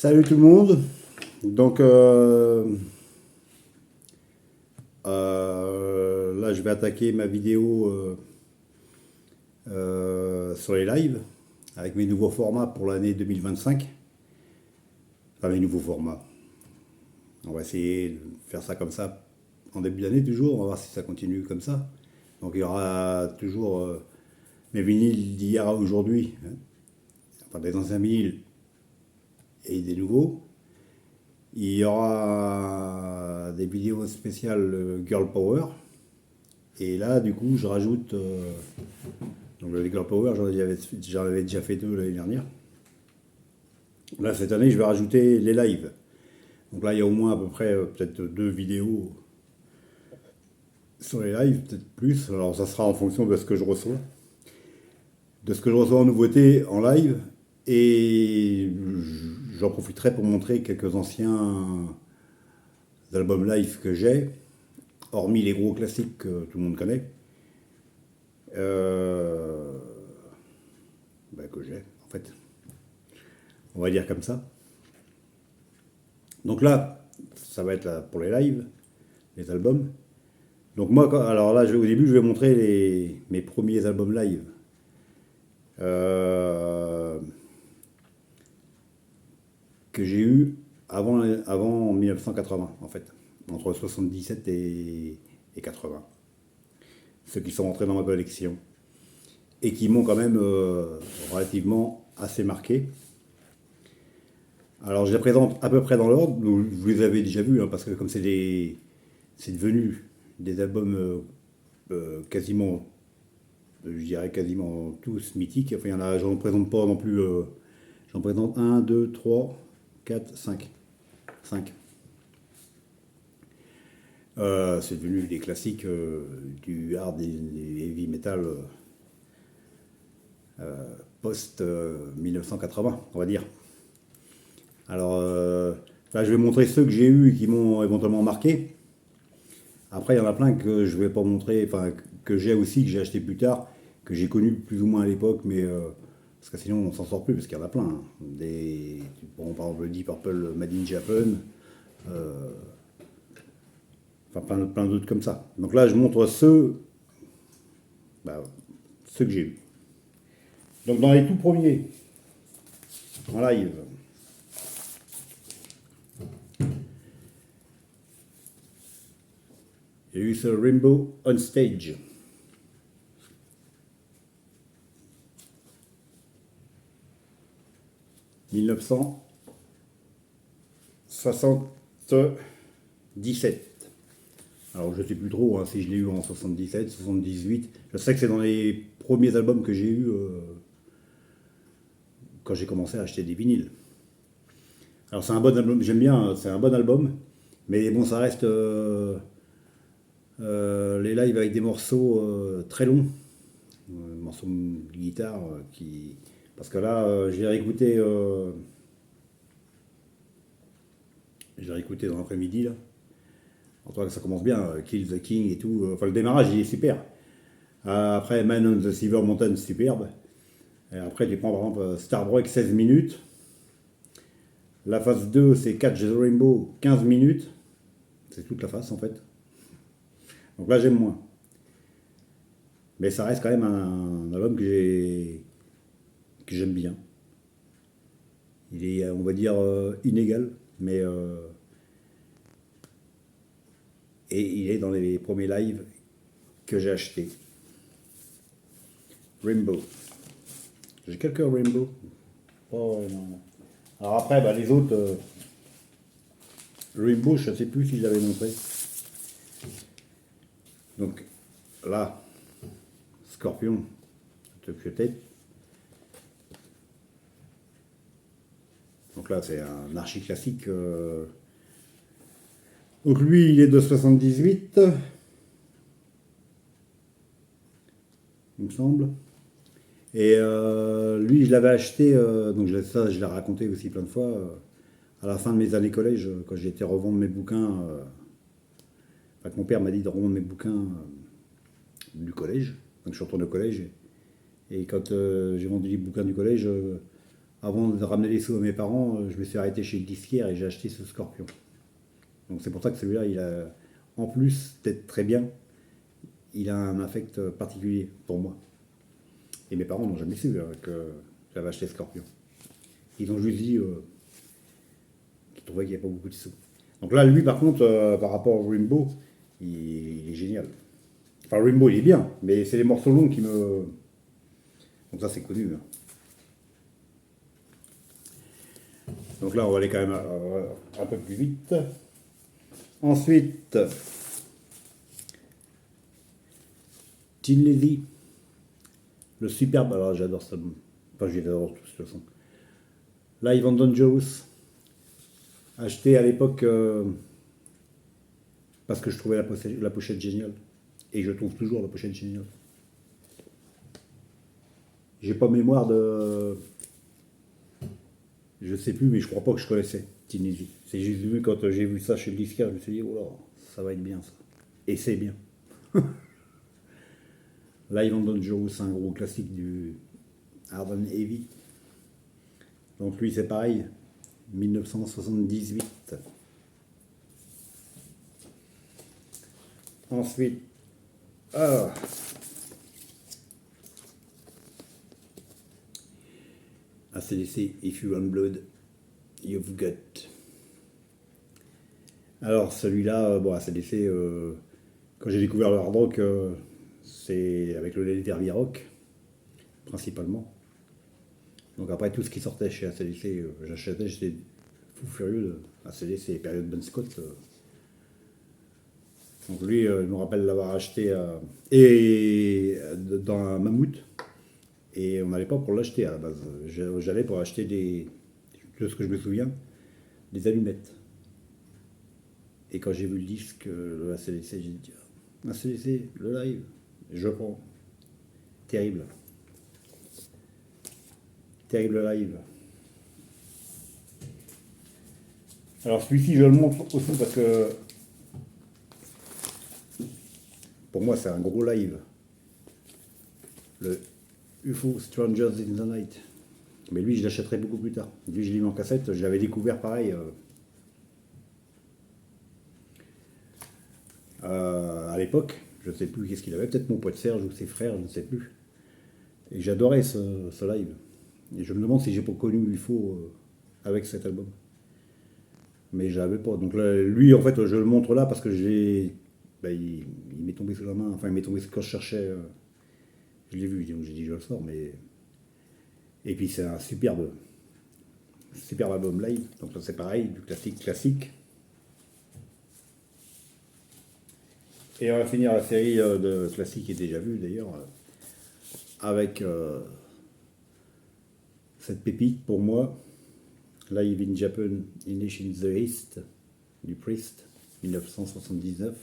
Salut tout le monde. Donc là, je vais attaquer ma vidéo sur les lives avec mes nouveaux formats pour l'année 2025. Enfin, mes nouveaux formats. On va essayer de faire ça comme ça en début d'année toujours. On va voir si ça continue comme ça. Donc il y aura toujours mes vinyles d'hier à aujourd'hui, hein. Enfin des anciens vinyles et des nouveaux. Il y aura des vidéos spéciales Girl Power. Et là, du coup, je rajoute. Donc, le Girl Power, j'en avais déjà fait deux l'année dernière. Là, cette année, je vais rajouter les lives. Donc là, il y a au moins à peu près peut-être deux vidéos sur les lives, peut-être plus. Alors, ça sera en fonction de ce que je reçois. De ce que je reçois en nouveauté en live. Et j'en profiterai pour montrer quelques anciens albums live que j'ai, hormis les gros classiques que tout le monde connaît. Euh, que j'ai, en fait. On va dire comme ça. Donc là, ça va être là pour les lives, les albums. Donc moi, alors là, au début, je vais montrer mes premiers albums live. euh, que j'ai eu avant 1980, en fait. Entre 77 et 80. Ceux qui sont rentrés dans ma collection. Et qui m'ont quand même relativement assez marqué. Alors je les présente à peu près dans l'ordre, vous les avez déjà vus, hein, parce que comme c'est devenu des albums quasiment, je dirais quasiment tous mythiques. Enfin, j'en présente pas non plus, j'en présente un 2 3 4 5 5. C'est devenu des classiques du hard et heavy metal post 1980, on va dire. Alors là, je vais montrer ceux que j'ai eus et qui m'ont éventuellement marqué. Après, il y en a plein que je vais pas montrer, enfin, que j'ai aussi, que j'ai acheté plus tard, que j'ai connu plus ou moins à l'époque, mais parce que sinon on s'en sort plus, parce qu'il y en a plein, hein. Bon, par exemple, Deep Purple Made in Japan, enfin plein d'autres comme ça. Donc là, je montre bah, ceux que j'ai eus. Donc dans les tout premiers, en live, il y a eu ce Rainbow on Stage. « 1977. Alors je ne sais plus trop, hein, si je l'ai eu en 77, 78. Je sais que c'est dans les premiers albums que j'ai eu quand j'ai commencé à acheter des vinyles. Alors c'est un bon album, j'aime bien, c'est un bon album. Mais bon, ça reste les lives avec des morceaux très longs. Morceaux de guitare qui... Parce que là, j'ai réécouté dans l'après-midi, là. En tout cas, ça commence bien, Kill the King et tout. Enfin, le démarrage, il est super. Après, Man on the Silver Mountain, superbe. Et après, tu prends par exemple Starbreak, 16 minutes. La phase 2, c'est Catch the Rainbow, 15 minutes. C'est toute la phase, en fait. Donc là, j'aime moins. Mais ça reste quand même un album que j'aime bien. Il est, on va dire, inégal, mais et il est dans les premiers lives que j'ai achetés. Rainbow. J'ai quelques Rainbow. Oh, ouais, non. Alors après, bah, les autres, Rainbow, je ne sais plus si je l'avais montré. Donc là, Scorpion, Tape. Donc là, c'est un archi classique. Donc lui, il est de 78, il me semble. Et lui, je l'avais acheté, donc ça, je l'ai raconté aussi plein de fois, à la fin de mes années collège, quand j'ai été revendre mes bouquins. Enfin, que mon père m'a dit de revendre mes bouquins du collège. Donc je suis retourné au collège. Et quand j'ai vendu les bouquins du collège, avant de ramener les sous à mes parents, je me suis arrêté chez le disquaire et j'ai acheté ce Scorpion. Donc c'est pour ça que celui-là, il a, en plus d'être très bien, il a un affect particulier pour moi. Et mes parents n'ont jamais su que j'avais acheté Scorpion. Ils ont juste dit qu'ils trouvaient qu'il n'y avait pas beaucoup de sous. Donc là, lui, par contre, par rapport au Rainbow, il est génial. Enfin, le Rainbow, il est bien, mais c'est les morceaux longs qui me... Donc ça, c'est connu. Hein. Donc là, on va aller quand même un peu plus vite. Ensuite, Tin Lizzy, le superbe... Alors, j'adore ça. Enfin, je les adore tous, de toute façon. Live on Dangerous, acheté à l'époque parce que je trouvais la pochette géniale. Et je trouve toujours la pochette géniale. J'ai pas mémoire de... Je sais plus, mais je crois pas que je connaissais Tin Lizzy. C'est juste vu quand j'ai vu ça chez le disquaire, je me suis dit, oh là, ça va être bien ça. Et c'est bien. Live on Dangerous, c'est un gros classique du Hard and Heavy. Donc lui, c'est pareil, 1978. Ensuite, ah, ACDC, If You Want Blood, You've Got. Alors celui-là, bon, ACDC, quand j'ai découvert le hard rock, c'est avec le Let There Be Rock, principalement. Donc après tout ce qui sortait chez ACDC, j'achetais, j'étais fou furieux de ACDC, période Ben Scott. Donc lui, je me rappelle l'avoir acheté dans un mammouth. Et on n'allait pas pour l'acheter à la base. J'allais pour acheter de ce que je me souviens, des allumettes. Et quand j'ai vu le disque, le ACDC, j'ai dit, ACDC, le live, je prends. Terrible. Terrible live. Alors celui-ci, je le montre aussi parce que pour moi, c'est un gros live. Le UFO Strangers in the Night. Mais lui, je l'achèterai beaucoup plus tard. Lui, je l'ai mis en cassette. Je l'avais découvert pareil à l'époque. Je ne sais plus qu'est-ce qu'il avait. Peut-être mon pote Serge ou ses frères, je ne sais plus. Et j'adorais ce live. Et je me demande si j'ai pas connu UFO avec cet album. Mais je l'avais pas. Donc là, lui, en fait, je le montre là parce que il m'est tombé sous la main. Enfin, il m'est tombé quand je cherchais. Je l'ai vu, donc j'ai dit je le sors. Mais et puis c'est un superbe album live. Donc ça c'est pareil, du classique. Et on va finir la série de classiques et déjà vu d'ailleurs avec cette pépite pour moi, Live in Japan, English in the East, du Priest, 1979,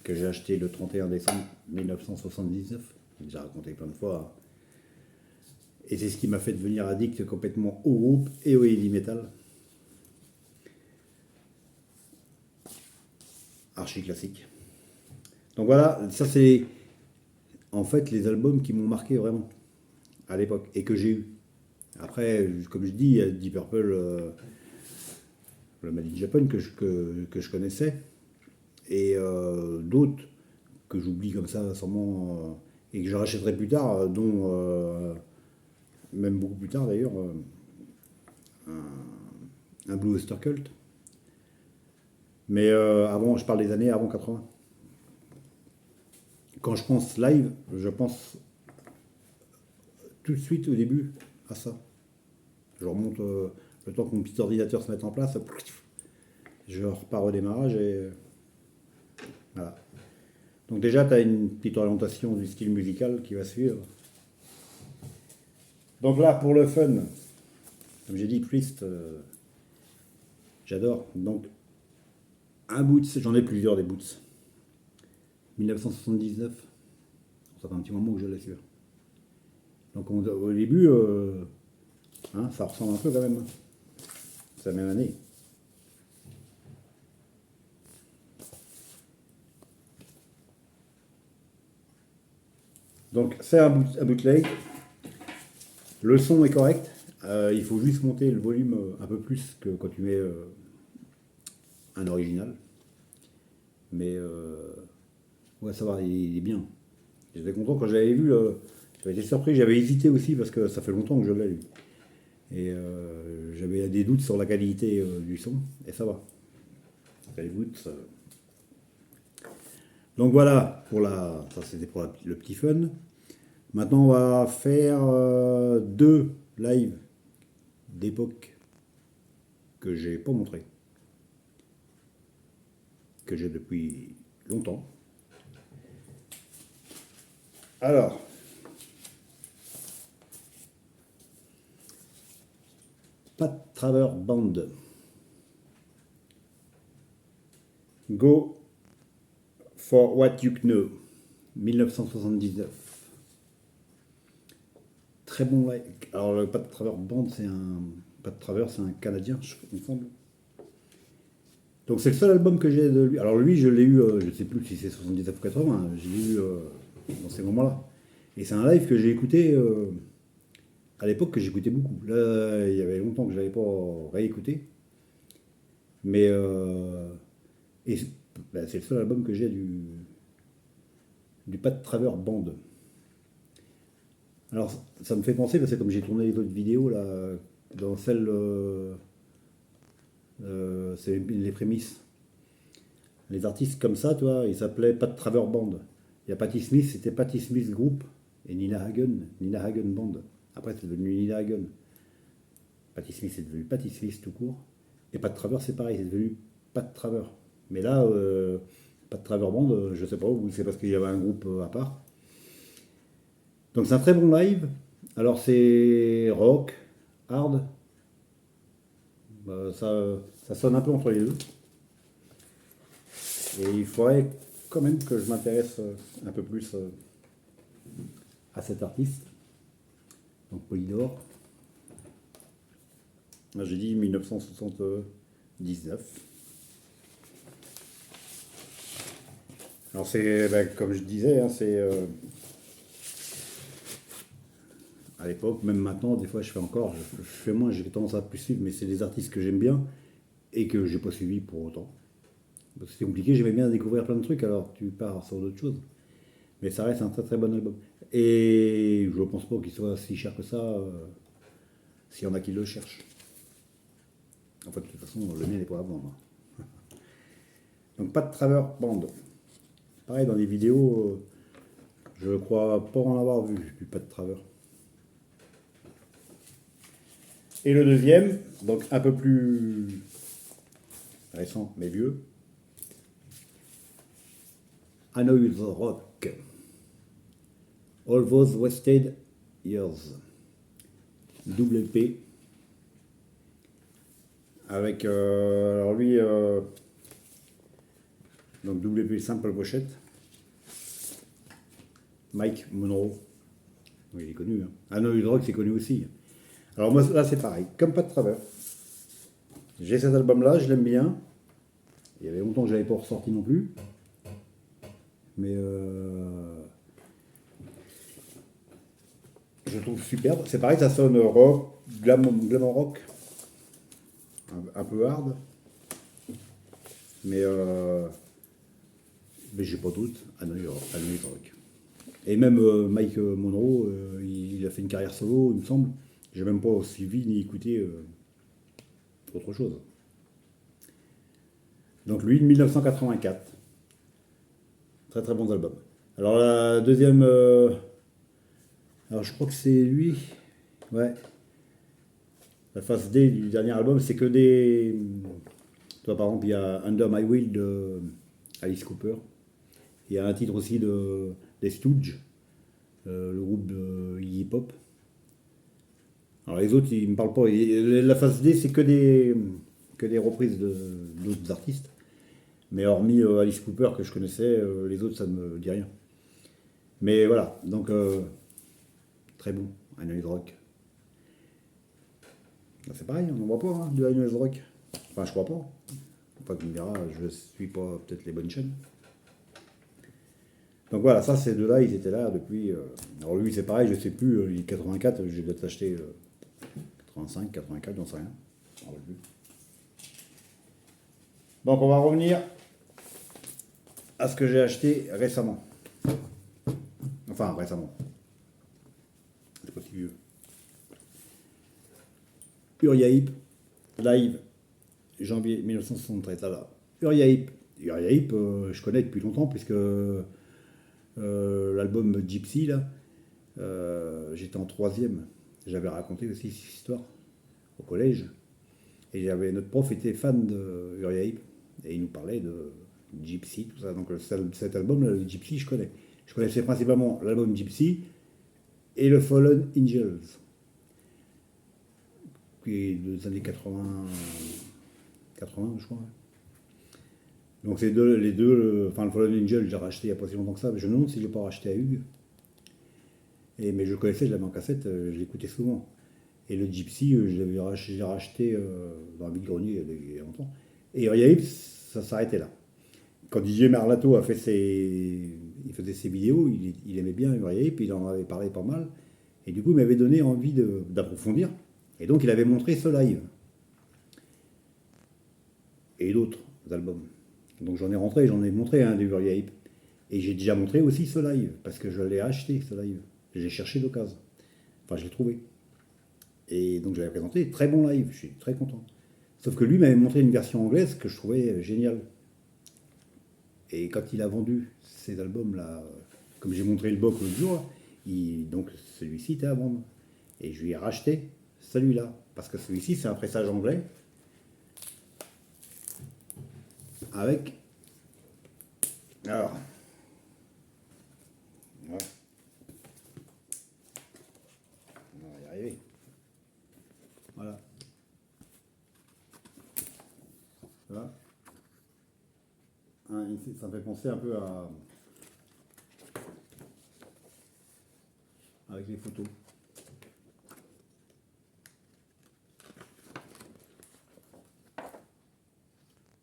que j'ai acheté le 31 décembre 1979. J'ai déjà raconté plein de fois. Et c'est ce qui m'a fait devenir addict complètement au groupe et au heavy metal. Archi classique. Donc voilà, ça c'est en fait les albums qui m'ont marqué vraiment à l'époque et que j'ai eu. Après, comme je dis, il y a Deep Purple, le Made in Japan que je connaissais et d'autres que j'oublie comme ça sûrement et que je rachèterai plus tard, dont même beaucoup plus tard d'ailleurs, un Blue Oyster Cult. Mais avant, je parle des années avant 80. Quand je pense live, je pense tout de suite au début à ça. Je remonte le temps que mon petit ordinateur se mette en place, je repars au démarrage et voilà. Donc déjà, tu as une petite orientation du style musical qui va suivre. Donc là, pour le fun, comme j'ai dit, Priest, j'adore. Donc, un Boots, j'en ai plusieurs des Boots. 1979, ça fait un petit moment que je l'ai su. Donc au début, ça ressemble un peu quand même. C'est la même année. Donc c'est un bootleg. Le son est correct. Il faut juste monter le volume un peu plus que quand tu mets un original. Mais ouais, ça va, il est bien. J'étais content quand j'avais vu. J'avais été surpris, j'avais hésité aussi parce que ça fait longtemps que je l'ai lu. Et j'avais des doutes sur la qualité du son, et ça va. J'avais des doutes. Donc voilà, ça c'était pour le petit fun. Maintenant, on va faire deux lives d'époque que j'ai pas montré, que j'ai depuis longtemps. Alors, Pat Travers Band. Go for What You Know, 1979. Très bon live. Alors, le Pat Travers Band, Pat Travers, c'est un Canadien, il me semble. Donc, c'est le seul album que j'ai de lui. Alors, lui, je l'ai eu, je ne sais plus si c'est 79 ou 80, je l'ai eu dans ces moments-là. Et c'est un live que j'ai écouté à l'époque, que j'écoutais beaucoup. Là, il y avait longtemps que je ne l'avais pas réécouté. Mais et c'est le seul album que j'ai du Pat Travers Band. Alors, ça me fait penser, parce que comme j'ai tourné les autres vidéos, là, dans celle, c'est les prémices. Les artistes comme ça, toi, ils s'appelaient Pat Travers Band. Il y a Patti Smith, c'était Patti Smith Group, et Nina Hagen Band. Après, c'est devenu Nina Hagen. Patti Smith, c'est devenu Patti Smith tout court. Et Pat Travers, c'est pareil, c'est devenu Pat Travers. Mais là, Pat Travers Band, je sais pas, ou c'est parce qu'il y avait un groupe à part. Donc c'est un très bon live. Alors c'est rock, hard. Ça sonne un peu entre les deux. Et il faudrait quand même que je m'intéresse un peu plus à cet artiste. Donc Polydor. Là j'ai dit 1979. Alors c'est, comme je disais, hein, c'est à l'époque, même maintenant, des fois je fais encore, je fais moins, j'ai tendance à plus suivre, mais c'est des artistes que j'aime bien et que j'ai pas suivi pour autant. C'était compliqué, j'aimais bien découvrir plein de trucs, alors tu pars sur d'autres choses. Mais ça reste un très très bon album. Et je ne pense pas qu'il soit si cher que ça, s'il y en a qui le cherchent. En fait, de toute façon, le mien n'est pas à vendre. Donc pas de Travers Band. Pareil, dans les vidéos, je crois pas en avoir vu, du pas de Travers. Et le deuxième, donc un peu plus récent mais vieux, I Know You'll Rock, All Those Wasted Years, double LP, avec, alors lui, donc double LP simple pochette, Mike Monroe, oui, il est connu, hein. I Know You'll Rock, c'est connu aussi. Alors moi là c'est pareil, comme pas de travers. J'ai cet album là, je l'aime bien. Il y avait longtemps que je l'avais pas ressorti non plus. Mais je trouve superbe. C'est pareil, ça sonne rock, glam rock. Un peu hard. Mais j'ai pas de doute, I Know You'll Rock. Et même Mike Monroe, il a fait une carrière solo, il me semble. J'ai même pas suivi ni écouté autre chose. Donc lui, 1984. Très très bons albums. Alors la deuxième... alors je crois que c'est lui. Ouais. La phase D du dernier album, c'est que des... Toi par exemple, il y a Under My Will de Alice Cooper. Il y a un titre aussi des Stooges, le groupe de Iggy Pop. Alors les autres, ils me parlent pas. La phase D, c'est que des reprises d'autres artistes. Mais hormis Alice Cooper que je connaissais, les autres, ça ne me dit rien. Mais voilà, donc très bon, I Know You'll Rock. C'est pareil, on n'en voit pas, hein, du I Know You'll Rock. Enfin, je crois pas. Enfin, tu me diras, je suis pas peut-être les bonnes chaînes. Donc voilà, ça, ces deux-là, ils étaient là depuis... alors lui, c'est pareil, je sais plus, il est 84, j'ai peut-être acheté 85, 84, j'en sais rien. Je m'en rappelle plus. Donc on va revenir à ce que j'ai acheté récemment. Enfin récemment. C'est pas si vieux. Uriaip, live, janvier 1973. Là. Uriaip. Uriaip, je connais depuis longtemps puisque l'album Gypsy, là, j'étais en troisième. J'avais raconté aussi cette histoire au collège. Et j'avais notre prof était fan de Uriaip et il nous parlait de Gypsy, tout ça. Donc cet album, là, le Gypsy, je connais. Je connaissais principalement l'album Gypsy et le Fallen Angels, qui est des années 80, 80 je crois. Donc c'est les deux, enfin le Fallen Angel, j'ai racheté il n'y a pas si longtemps que ça, mais je me demande si je l'ai pas racheté à Hugues. Mais je le connaissais, je l'avais en cassette, je l'écoutais souvent. Et le Gypsy, j'ai racheté dans un vide-grenier il y a longtemps. Et Uriaip, ça s'arrêtait là. Quand DJ Merlato il faisait ses vidéos, il aimait bien Uriaip, il en avait parlé pas mal. Et du coup, il m'avait donné envie d'approfondir. Et donc, il avait montré ce live. Et d'autres albums. Donc, j'en ai montré un de Uriaip. Et j'ai déjà montré aussi ce live, parce que je l'ai acheté, ce live. J'ai cherché d'occasion. Enfin, je l'ai trouvé. Et donc, je l'avais présenté. Très bon live, je suis très content. Sauf que lui m'avait montré une version anglaise que je trouvais géniale. Et quand il a vendu ces albums-là, comme j'ai montré le boc l'autre jour, donc celui-ci était à vendre. Et je lui ai racheté celui-là. Parce que celui-ci, c'est un pressage anglais. Avec. Alors. Ouais. On va y arriver. Voilà. Ça, ça me fait penser un peu à. Avec les photos.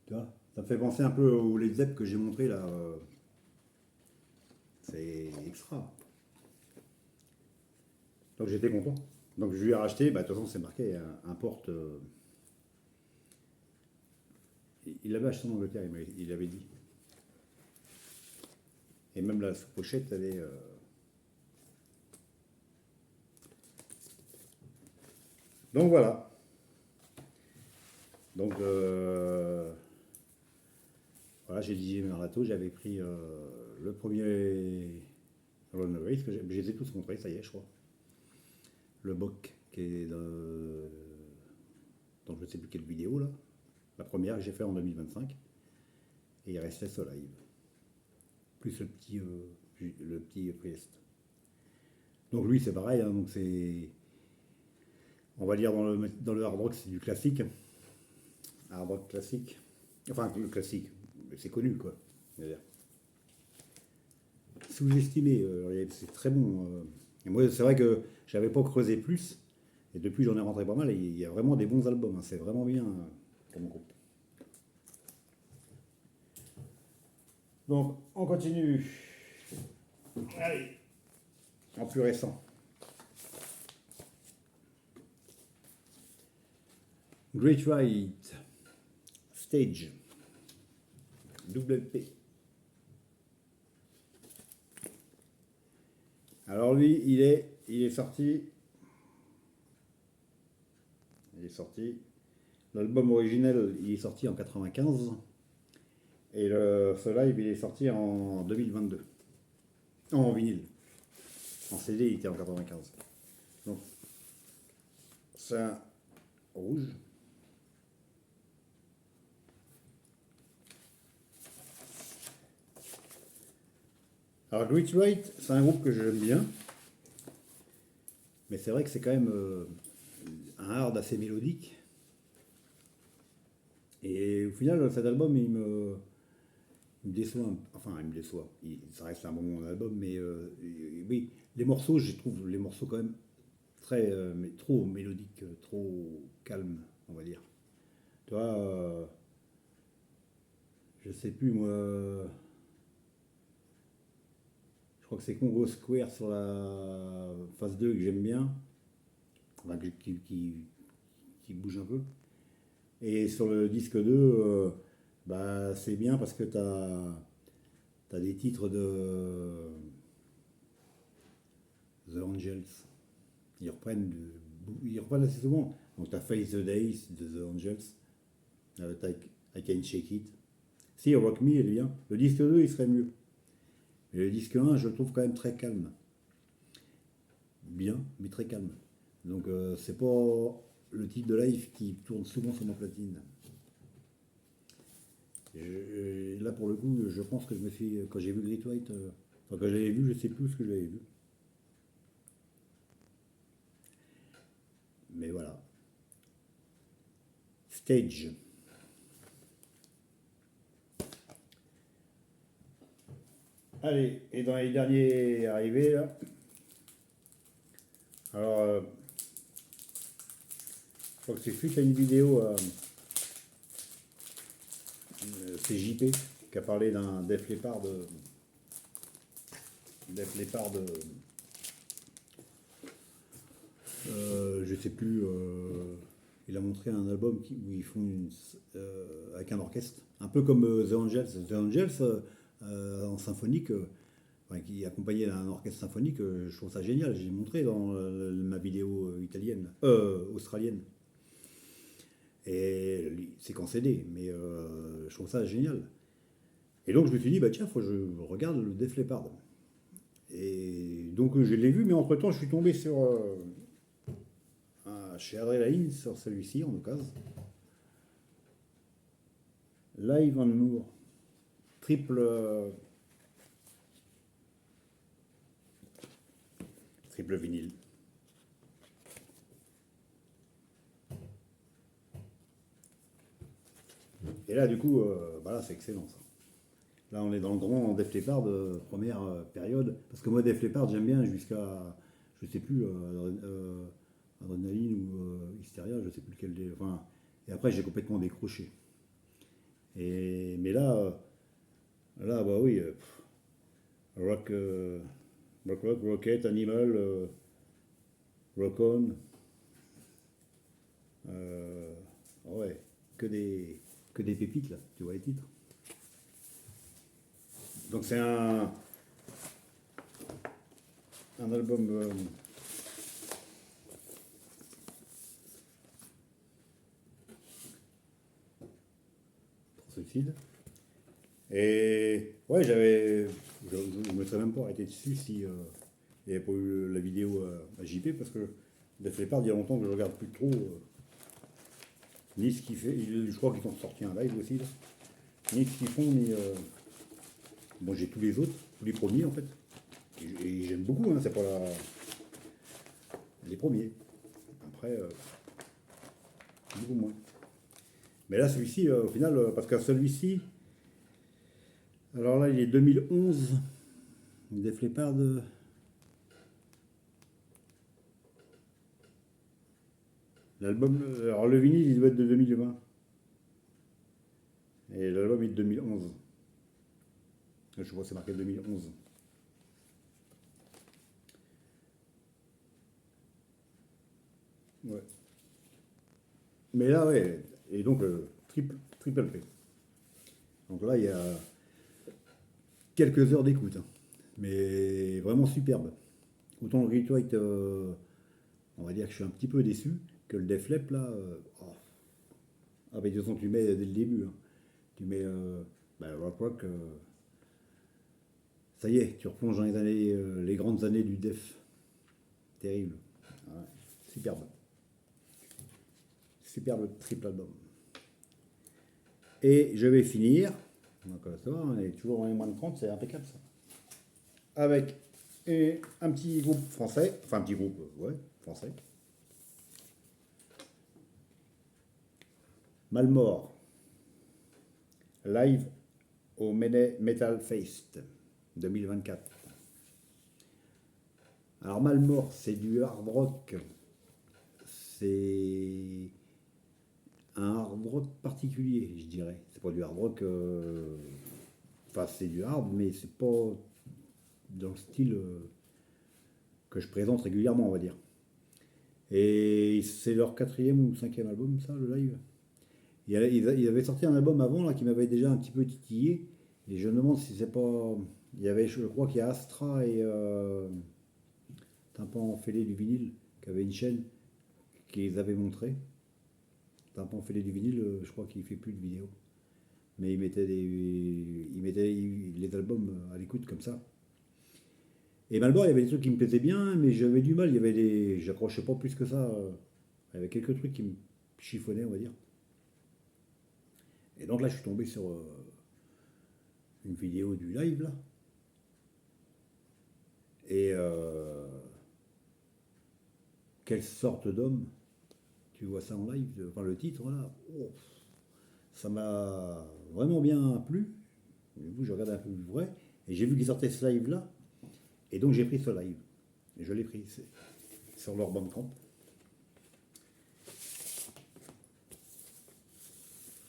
Tu vois, ça me fait penser un peu aux Led Zepp que j'ai montré là. C'est extra. Donc j'étais content. Donc je lui ai racheté, bah, de toute façon c'est marqué, importe. Il l'avait acheté en Angleterre, il avait dit. Et même la sous-pochette, elle est. Donc voilà. Donc voilà, j'ai dit Merlato, j'avais pris le premier Runaways, que je les ai tous montrés, ça y est, je crois. Le Boc, qui est dans je ne sais plus quelle vidéo là. La première que j'ai fait en 2025. Et il restait ce live. Plus le petit Priest. Donc lui c'est pareil, hein, donc c'est. On va dire dans le hard rock c'est du classique. Hard rock classique. Enfin le classique, c'est connu quoi. Sous-estimé, c'est très bon. Et moi c'est vrai que j'avais pas creusé plus. Et depuis j'en ai rentré pas mal et il y a vraiment des bons albums, hein, c'est vraiment bien comme groupe. Donc on continue. Allez, en plus récent. Great Ride Stage WP. Alors lui, il est sorti. Il est sorti. L'album originel, il est sorti en 95. Et ce live, il est sorti en 2022. En vinyle. En CD, il était en 95. Donc, c'est un rouge. Alors, Great Right, c'est un groupe que j'aime bien. Mais c'est vrai que c'est quand même un hard assez mélodique. Et au final, cet album, il me déçoit. Enfin, il me déçoit. Ça reste un bon album, mais oui, les morceaux, je trouve les morceaux quand même très, mais trop mélodiques, trop calmes, on va dire. Tu vois, je sais plus moi. Je crois que c'est Congo Square sur la phase 2 que j'aime bien. Enfin, bouge un peu. Et sur le disque 2, bah, c'est bien parce que t'as des titres de The Angels. Ils reprennent assez souvent. Donc t'as Face the Days de The Angels, t'as I Can Shake It. Si, Rock Me, il est bien. Le disque 2, il serait mieux. Et le disque 1, je le trouve quand même très calme. Bien, mais très calme. Donc c'est pas le type de live qui tourne souvent sur ma platine. Et là, pour le coup, je pense que je me suis. Quand j'ai vu Great White, enfin, quand je l'avais vu, je sais plus ce que j'avais vu. Mais voilà. Stage. Allez, et dans les derniers arrivés, là. Alors, je crois que c'est suite à une vidéo, c'est JP qui a parlé d'un Def Leppard de je sais plus, il a montré un album où ils font avec un orchestre, un peu comme The Angels. The Angels en symphonique, enfin, qui accompagnait un orchestre symphonique, je trouve ça génial. J'ai montré dans ma vidéo italienne, australienne. Et c'est qu'en CD, mais je trouve ça génial. Et donc je me suis dit, bah tiens, faut que je regarde le Def Leppard. Et donc je l'ai vu, mais entre-temps, je suis tombé sur chez Adrenaline, sur celui-ci en occasion. Live en Moore, triple vinyle. Et là, du coup, voilà, c'est excellent ça. Là, on est dans le grand Def Leppard première période. Parce que moi, Def Leppard, j'aime bien jusqu'à, je sais plus, Adrenaline ou Hysteria, je sais plus lequel des. Enfin, et après, j'ai complètement décroché. Mais là, bah oui, rock, Rocket, Animal, Rock On, ouais, que que des pépites là, tu vois les titres. Donc c'est un album pour suicide. Et ouais, je me serais même pas arrêté dessus si il n'y avait pas eu la vidéo à JP parce que Def Leppard, il y a longtemps que je regarde plus trop ni ce qu'il fait. Je crois qu'ils ont sorti un live aussi là. Ni ce qu'ils font, ni. Bon, j'ai tous les autres, tous les premiers en fait. Et j'aime beaucoup, hein, c'est pas les premiers. Après, beaucoup moins. Mais là, celui-ci, au final, parce que celui-ci, alors là, il est 2011, Def Leppard. L'album, alors le vinyle, il doit être de 2020. Et l'album est de 2011. Je vois, c'est marqué 2011. Ouais. Mais là, ouais. Et donc, triple P. Donc là, il y a quelques heures d'écoute, hein. Mais vraiment superbe. Autant le Great White, on va dire que je suis un petit peu déçu, que le Def Leppard, là. Oh. Ah, mais de toute façon, tu mets dès le début, hein. Tu mets bah, Rock Rock. Ça y est, tu replonges dans les années, les grandes années du Def. Terrible. Ouais. Superbe. Superbe triple album. Et je vais finir. Donc ça va, on est toujours dans les moins de 30, c'est impeccable ça. Avec un petit groupe français, enfin un petit groupe, ouais, français. Malmort, live au Metal Fest 2024. Alors Malmort, c'est du hard rock. C'est un hard rock particulier, je dirais. C'est pas du hard rock. Enfin, c'est du hard, mais c'est pas dans le style que je présente régulièrement, on va dire. Et c'est leur quatrième ou cinquième album, ça, le live. Ils avaient sorti un album avant là qui m'avait déjà un petit peu titillé. Et je me demande si c'est pas. Il y avait, je crois qu'il y a Astra et Tympan Fêlé du vinyle, qui avait une chaîne qui les avait montrés. Tympan Fêlé du vinyle, je crois qu'il fait plus de vidéos. Mais il mettait les albums à l'écoute comme ça. Et Malboro, il y avait des trucs qui me plaisaient bien, mais j'avais du mal. J'accrochais pas plus que ça. Il y avait quelques trucs qui me chiffonnaient, on va dire. Et donc là, je suis tombé sur une vidéo du live là. Et quelle sorte d'homme, tu vois ça en live, enfin le titre là, oh, ça m'a vraiment bien plu. Du coup, je regardais un peu plus vrai, et j'ai vu qu'ils sortaient ce live là, et donc j'ai pris ce live. Et je l'ai pris sur leur Bandcamp.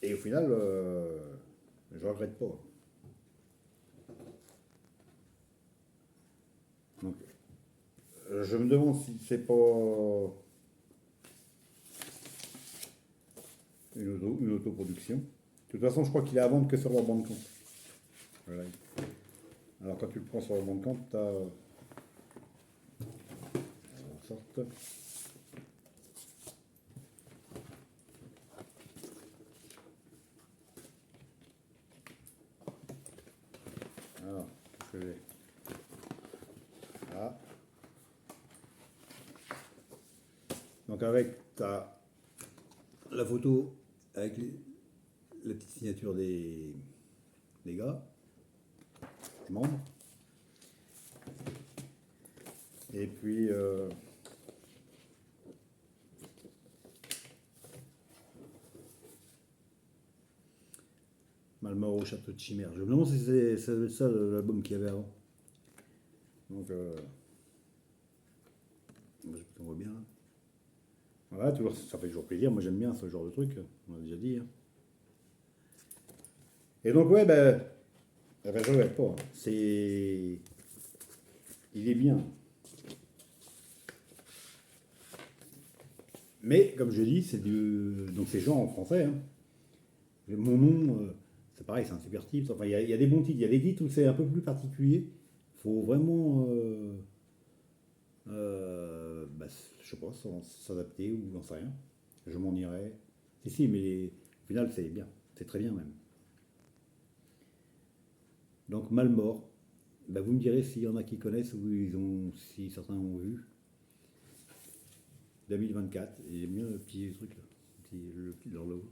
Et au final, je regrette pas. Donc, je me demande si c'est pas une autoproduction. De toute façon, je crois qu'il est à vendre que sur leur Bandcamp. Voilà. Alors quand tu le prends sur leur Bandcamp, tu as en sorte. Alors, qu'est-ce que j'ai? Ah. Donc avec ta la photo avec la petite signature des gars, des membres. Et puis Malmort au château de Chimère. Je me demande si c'est ça l'album qu'il y avait avant. Donc on voit bien. Voilà, toujours, ça fait toujours plaisir. Moi j'aime bien ce genre de truc. On a déjà dit. Hein. Et donc ouais, ben je regrette pas. Hein. Il est bien. Mais comme je dis, donc c'est genre en français. Hein. Mon nom, c'est pareil, c'est un super titre. Enfin, il y a des bons titres. Il y a des titres où c'est un peu plus particulier. Faut vraiment, bah, je sais pas, s'adapter ou j'en sais rien. Je m'en irai. Si, si, mais au final, c'est bien. C'est très bien même. Donc, Malmort. Bah, vous me direz s'il y en a qui connaissent ou si certains ont vu. 2024. Et j'aime bien le petit truc là. Leur logo.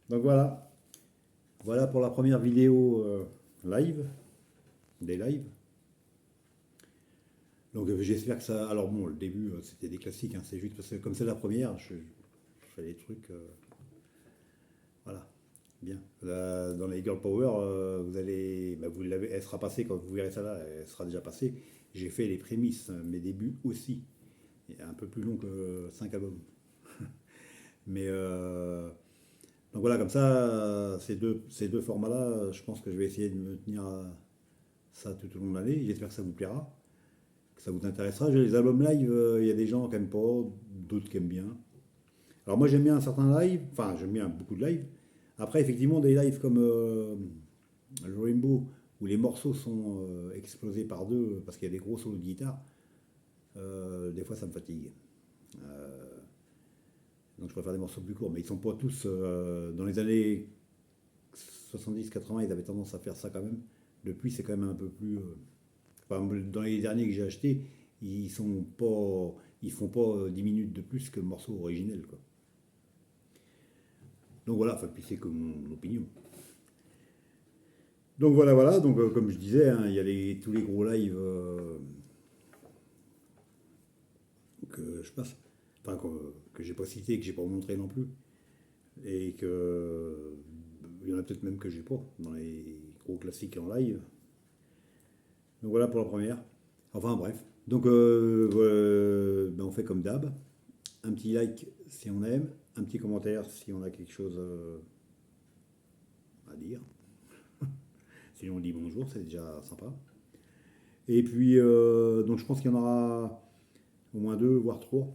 Donc voilà. Voilà pour la première vidéo live. Des lives. Donc j'espère que ça. Alors bon, le début c'était des classiques, hein, c'est juste parce que comme c'est la première, je fais des trucs. Voilà, bien. Là, dans les Girl Power, vous allez. Bah, vous l'avez, elle sera passée quand vous verrez ça là, elle sera déjà passée. J'ai fait les prémices, hein, mes débuts aussi. Et un peu plus long que 5 albums. Mais donc voilà, comme ça, ces deux formats-là, je pense que je vais essayer de me tenir à ça tout au long de l'année. J'espère que ça vous plaira, que ça vous intéressera. Les albums live, il y a des gens qui n'aiment pas, d'autres qui aiment bien. Alors moi j'aime bien un certain live, enfin j'aime bien beaucoup de live. Après effectivement des lives comme le Rainbow où les morceaux sont explosés par deux parce qu'il y a des gros solos de guitare, des fois ça me fatigue. Euh, donc je préfère des morceaux plus courts, mais ils sont pas tous dans les années 70-80 ils avaient tendance à faire ça quand même. Depuis c'est quand même un peu plus enfin, dans les derniers que j'ai achetés, ils font pas 10 minutes de plus que le morceau originel quoi. Donc voilà, enfin, puis c'est que mon opinion. Donc voilà, voilà, donc comme je disais, hein, il y a tous les gros lives que je passe, enfin que j'ai pas cité, que j'ai pas montré non plus, et que il y en a peut-être même que j'ai pas dans les gros classiques en live. Donc voilà pour la première. Enfin bref. Donc ben, on fait comme d'hab. Un petit like si on aime, un petit commentaire si on a quelque chose à dire. Si on dit bonjour, c'est déjà sympa. Et puis, donc je pense qu'il y en aura. au moins 2, voire 3.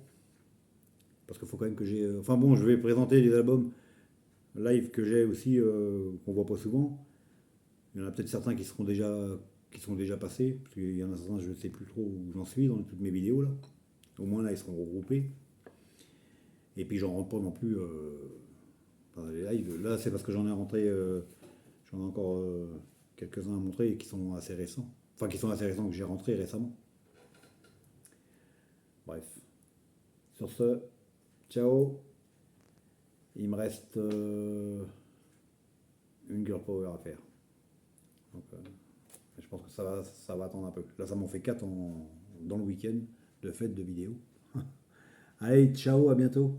Parce qu'il faut quand même que j'ai... Enfin bon, je vais présenter les albums live que j'ai aussi, qu'on voit pas souvent. Il y en a peut-être certains qui sont déjà passés, parce qu'il y en a certains, je ne sais plus trop où j'en suis dans toutes mes vidéos là. Au moins là, ils seront regroupés. Et puis j'en rentre pas non plus dans les lives. Là, c'est parce que j'en ai encore quelques-uns à montrer qui sont assez récents. Enfin, qui sont assez récents que j'ai rentrés récemment. Bref. Sur ce, ciao. Il me reste une Girl Power à faire. Donc, je pense que ça va attendre un peu. Là, ça m'en fait 4 dans le week-end de fête de vidéo. Allez, ciao, à bientôt.